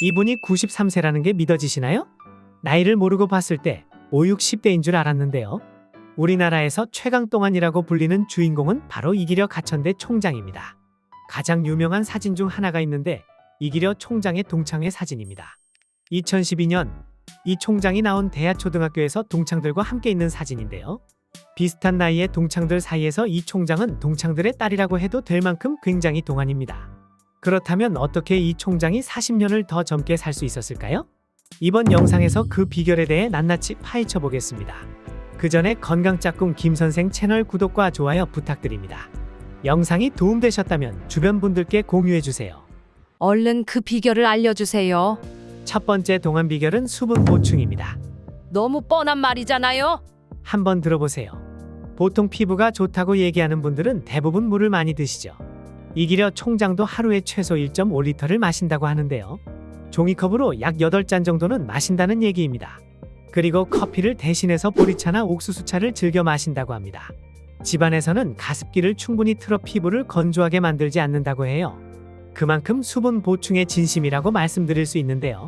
이분이 93세라는 게 믿어지시나요? 나이를 모르고 봤을 때 5, 60대인 줄 알았는데요. 우리나라에서 최강동안이라고 불리는 주인공은 바로 이기려 가천대 총장입니다. 가장 유명한 사진 중 하나가 있는데 이기려 총장의 동창회 사진입니다. 2012년 이 총장이 나온 대하초등학교에서 동창들과 함께 있는 사진인데요. 비슷한 나이의 동창들 사이에서 이 총장은 동창들의 딸이라고 해도 될 만큼 굉장히 동안입니다. 그렇다면 어떻게 이 총장이 40년을 더 젊게 살 수 있었을까요? 이번 영상에서 그 비결에 대해 낱낱이 파헤쳐 보겠습니다. 그 전에 건강짝꿍 김선생 채널 구독과 좋아요 부탁드립니다. 영상이 도움되셨다면 주변 분들께 공유해주세요. 얼른 그 비결을 알려주세요. 첫 번째 동안 비결은 수분 보충입니다. 너무 뻔한 말이잖아요. 한번 들어보세요. 보통 피부가 좋다고 얘기하는 분들은 대부분 물을 많이 드시죠. 이기려 총장도 하루에 최소 1.5리터를 마신다고 하는데요. 종이컵으로 약 8잔 정도는 마신다는 얘기입니다. 그리고 커피를 대신해서 보리차나 옥수수차를 즐겨 마신다고 합니다. 집안에서는 가습기를 충분히 틀어 피부를 건조하게 만들지 않는다고 해요. 그만큼 수분 보충에 진심이라고 말씀드릴 수 있는데요.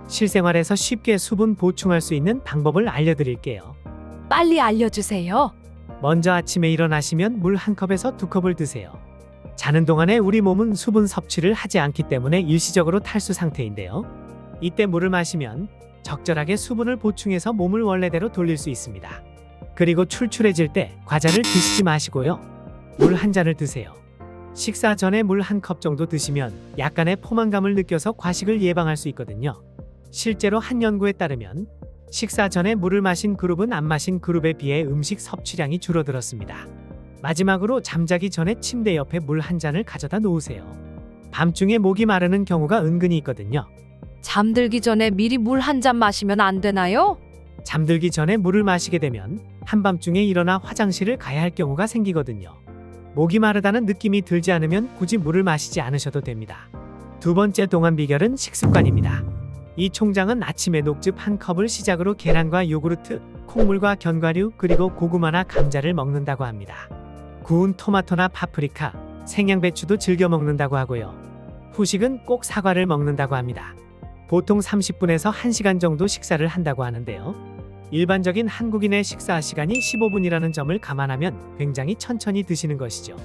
실생활에서 쉽게 수분 보충할 수 있는 방법을 알려드릴게요. 빨리 알려주세요. 먼저 아침에 일어나시면 물 한 컵에서 2컵을 드세요. 자는 동안에 우리 몸은 수분 섭취를 하지 않기 때문에 일시적으로 탈수 상태인데요. 이때 물을 마시면 적절하게 수분을 보충해서 몸을 원래대로 돌릴 수 있습니다. 그리고 출출해질 때 과자를 드시지 마시고요. 물 한 잔을 드세요. 식사 전에 물 한 컵 정도 드시면 약간의 포만감을 느껴서 과식을 예방할 수 있거든요. 실제로 한 연구에 따르면 식사 전에 물을 마신 그룹은 안 마신 그룹에 비해 음식 섭취량이 줄어들었습니다. 마지막으로 잠자기 전에 침대 옆에 물 한 잔을 가져다 놓으세요. 밤중에 목이 마르는 경우가 은근히 있거든요. 잠들기 전에 미리 물 한 잔 마시면 안 되나요? 잠들기 전에 물을 마시게 되면 한밤중에 일어나 화장실을 가야 할 경우가 생기거든요. 목이 마르다는 느낌이 들지 않으면 굳이 물을 마시지 않으셔도 됩니다. 두 번째 동안 비결은 식습관입니다. 이 총장은 아침에 녹즙 한 컵을 시작으로 계란과 요구르트, 콩물과 견과류, 그리고 고구마나 감자를 먹는다고 합니다. 구운 토마토나 파프리카, 생양배추도 즐겨 먹는다고 하고요. 후식은 꼭 사과를 먹는다고 합니다. 보통 30분에서 1시간 정도 식사를 한다고 하는데요. 일반적인 한국인의 식사 시간이 15분이라는 점을 감안하면 굉장히 천천히 드시는 것이죠.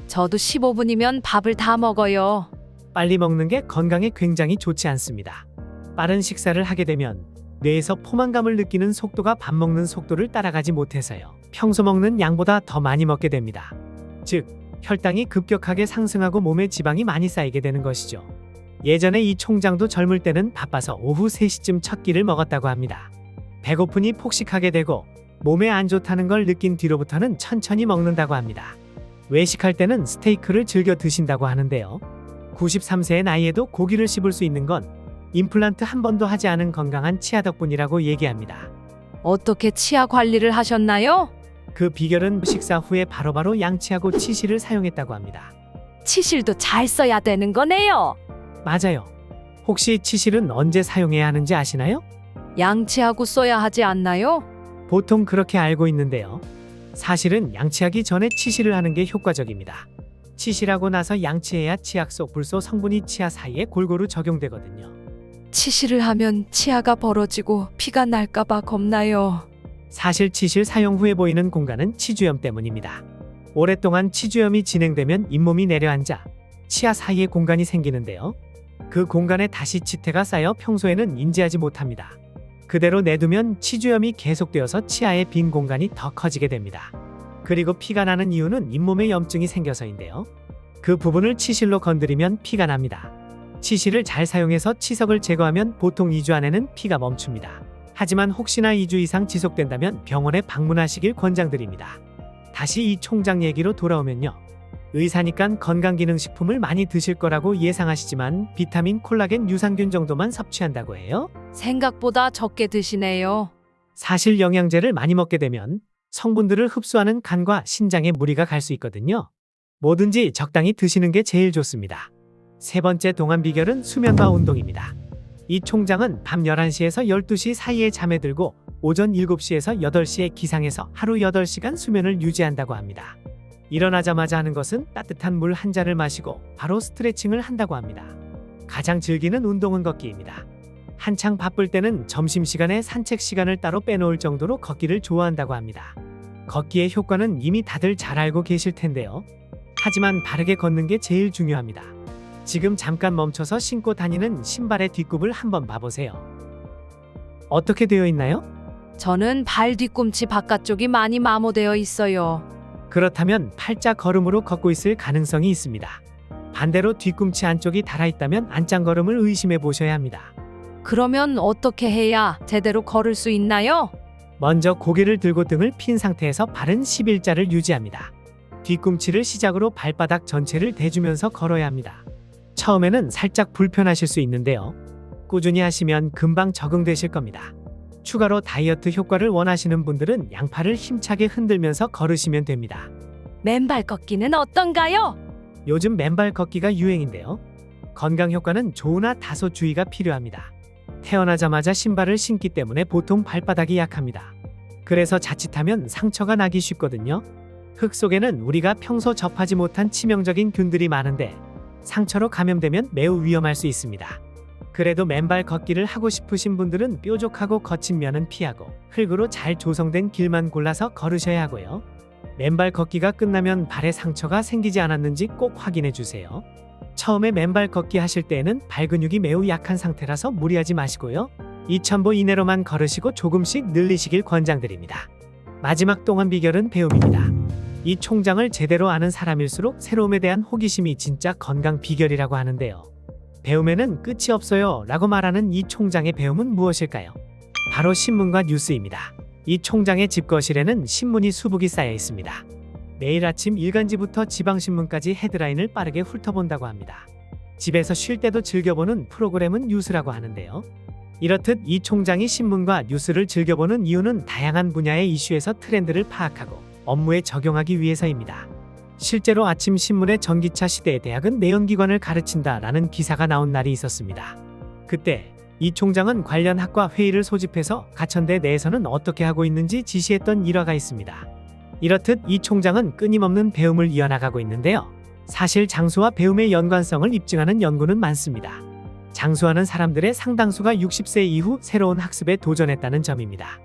저도 15분이면 밥을 다 먹어요. 빨리 먹는 게 건강에 굉장히 좋지 않습니다. 빠른 식사를 하게 되면 뇌에서 포만감을 느끼는 속도가 밥 먹는 속도를 따라가지 못해서요. 평소 먹는 양보다 더 많이 먹게 됩니다. 즉, 혈당이 급격하게 상승하고 몸에 지방이 많이 쌓이게 되는 것이죠. 예전에 이 총장도 젊을 때는 바빠서 오후 3시쯤 첫 끼를 먹었다고 합니다. 배고프니 폭식하게 되고 몸에 안 좋다는 걸 느낀 뒤로부터는 천천히 먹는다고 합니다. 외식할 때는 스테이크를 즐겨 드신다고 하는데요. 93세의 나이에도 고기를 씹을 수 있는 건 임플란트 한 번도 하지 않은 건강한 치아 덕분이라고 얘기합니다. 어떻게 치아 관리를 하셨나요? 그 비결은 식사 후에 바로바로 양치하고 치실을 사용했다고 합니다. 치실도 잘 써야 되는 거네요. 맞아요. 혹시 치실은 언제 사용해야 하는지 아시나요? 양치하고 써야 하지 않나요? 보통 그렇게 알고 있는데요. 사실은 양치하기 전에 치실을 하는 게 효과적입니다. 치실하고 나서 양치해야 치약 속 불소 성분이 치아 사이에 골고루 적용되거든요. 치실을 하면 치아가 벌어지고 피가 날까봐 겁나요. 사실 치실 사용 후에 보이는 공간은 치주염 때문입니다. 오랫동안 치주염이 진행되면 잇몸이 내려앉아 치아 사이에 공간이 생기는데요. 그 공간에 다시 치태가 쌓여 평소에는 인지하지 못합니다. 그대로 내두면 치주염이 계속되어서 치아의 빈 공간이 더 커지게 됩니다. 그리고 피가 나는 이유는 잇몸에 염증이 생겨서인데요. 그 부분을 치실로 건드리면 피가 납니다. 치실을 잘 사용해서 치석을 제거하면 보통 2주 안에는 피가 멈춥니다. 하지만 혹시나 2주 이상 지속된다면 병원에 방문하시길 권장드립니다. 다시 이 총장 얘기로 돌아오면요. 의사니까 건강기능식품을 많이 드실 거라고 예상하시지만 비타민, 콜라겐, 유산균 정도만 섭취한다고 해요. 생각보다 적게 드시네요. 사실 영양제를 많이 먹게 되면 성분들을 흡수하는 간과 신장에 무리가 갈 수 있거든요. 뭐든지 적당히 드시는 게 제일 좋습니다. 세 번째 동안 비결은 수면과 운동입니다. 이 총장은 밤 11시에서 12시 사이에 잠에 들고 오전 7시에서 8시에 기상해서 하루 8시간 수면을 유지한다고 합니다. 일어나자마자 하는 것은 따뜻한 물 한 잔을 마시고 바로 스트레칭을 한다고 합니다. 가장 즐기는 운동은 걷기입니다. 한창 바쁠 때는 점심시간에 산책 시간을 따로 빼놓을 정도로 걷기를 좋아한다고 합니다. 걷기의 효과는 이미 다들 잘 알고 계실 텐데요. 하지만 바르게 걷는 게 제일 중요합니다. 지금 잠깐 멈춰서 신고 다니는 신발의 뒷굽을 한번 봐보세요. 어떻게 되어 있나요? 저는 발 뒤꿈치 바깥쪽이 많이 마모되어 있어요. 그렇다면 팔자 걸음으로 걷고 있을 가능성이 있습니다. 반대로 뒤꿈치 안쪽이 닳아있다면 안짱걸음을 의심해 보셔야 합니다. 그러면 어떻게 해야 제대로 걸을 수 있나요? 먼저 고개를 들고 등을 핀 상태에서 바른 11자를 유지합니다. 뒤꿈치를 시작으로 발바닥 전체를 대주면서 걸어야 합니다. 처음에는 살짝 불편하실 수 있는데요. 꾸준히 하시면 금방 적응되실 겁니다. 추가로 다이어트 효과를 원하시는 분들은 양팔을 힘차게 흔들면서 걸으시면 됩니다. 맨발 걷기는 어떤가요? 요즘 맨발 걷기가 유행인데요. 건강 효과는 좋으나 다소 주의가 필요합니다. 태어나자마자 신발을 신기 때문에 보통 발바닥이 약합니다. 그래서 자칫하면 상처가 나기 쉽거든요. 흙 속에는 우리가 평소 접하지 못한 치명적인 균들이 많은데 상처로 감염되면 매우 위험할 수 있습니다. 그래도 맨발 걷기를 하고 싶으신 분들은 뾰족하고 거친 면은 피하고 흙으로 잘 조성된 길만 골라서 걸으셔야 하고요. 맨발 걷기가 끝나면 발에 상처가 생기지 않았는지 꼭 확인해 주세요. 처음에 맨발 걷기 하실 때에는 발 근육이 매우 약한 상태라서 무리하지 마시고요. 2,000보 이내로만 걸으시고 조금씩 늘리시길 권장드립니다. 마지막 동안 비결은 배움입니다. 이 총장을 제대로 아는 사람일수록 새로움에 대한 호기심이 진짜 건강 비결이라고 하는데요. 배움에는 끝이 없어요 라고 말하는 이 총장의 배움은 무엇일까요? 바로 신문과 뉴스입니다. 이 총장의 집거실에는 신문이 수북이 쌓여 있습니다. 매일 아침 일간지부터 지방신문까지 헤드라인을 빠르게 훑어본다고 합니다. 집에서 쉴 때도 즐겨보는 프로그램은 뉴스라고 하는데요. 이렇듯 이 총장이 신문과 뉴스를 즐겨보는 이유는 다양한 분야의 이슈에서 트렌드를 파악하고 업무에 적용하기 위해서입니다. 실제로 아침 신문에 전기차 시대의 대학은 내연기관을 가르친다라는 기사가 나온 날이 있었습니다. 그때 이 총장은 관련 학과 회의를 소집해서 가천대 내에서는 어떻게 하고 있는지 지시했던 일화가 있습니다. 이렇듯 이 총장은 끊임없는 배움을 이어나가고 있는데요. 사실 장수와 배움의 연관성을 입증하는 연구는 많습니다. 장수하는 사람들의 상당수가 60세 이후 새로운 학습에 도전했다는 점입니다.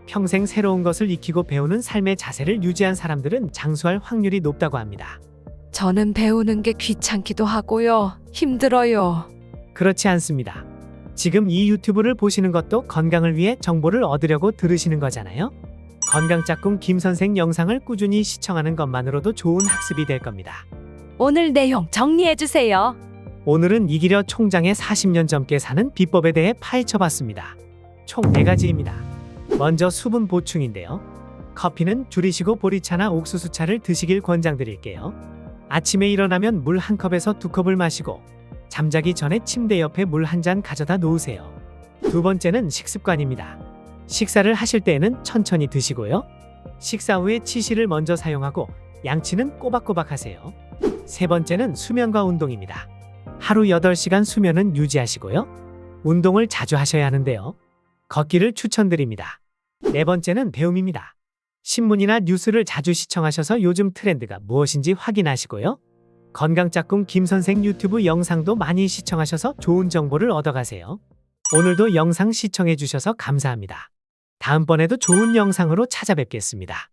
평생 새로운 것을 익히고 배우는 삶의 자세를 유지한 사람들은 장수할 확률이 높다고 합니다. 저는 배우는 게 귀찮기도 하고요. 힘들어요. 그렇지 않습니다. 지금 이 유튜브를 보시는 것도 건강을 위해 정보를 얻으려고 들으시는 거잖아요. 건강짝꿍 김선생 영상을 꾸준히 시청하는 것만으로도 좋은 학습이 될 겁니다. 오늘 내용 정리해주세요. 오늘은 이기려 총장의 40년 젊게 사는 비법에 대해 파헤쳐봤습니다. 총 4가지입니다. 먼저 수분 보충인데요. 커피는 줄이시고 보리차나 옥수수차를 드시길 권장드릴게요. 아침에 일어나면 물 1컵에서 2컵을 마시고 잠자기 전에 침대 옆에 물 1잔 가져다 놓으세요. 두 번째는 식습관입니다. 식사를 하실 때에는 천천히 드시고요. 식사 후에 치실을 먼저 사용하고 양치는 꼬박꼬박 하세요. 세 번째는 수면과 운동입니다. 하루 8시간 수면은 유지하시고요. 운동을 자주 하셔야 하는데요. 걷기를 추천드립니다. 네 번째는 배움입니다. 신문이나 뉴스를 자주 시청하셔서 요즘 트렌드가 무엇인지 확인하시고요. 건강짝꿍 김선생 유튜브 영상도 많이 시청하셔서 좋은 정보를 얻어가세요. 오늘도 영상 시청해 주셔서 감사합니다. 다음번에도 좋은 영상으로 찾아뵙겠습니다.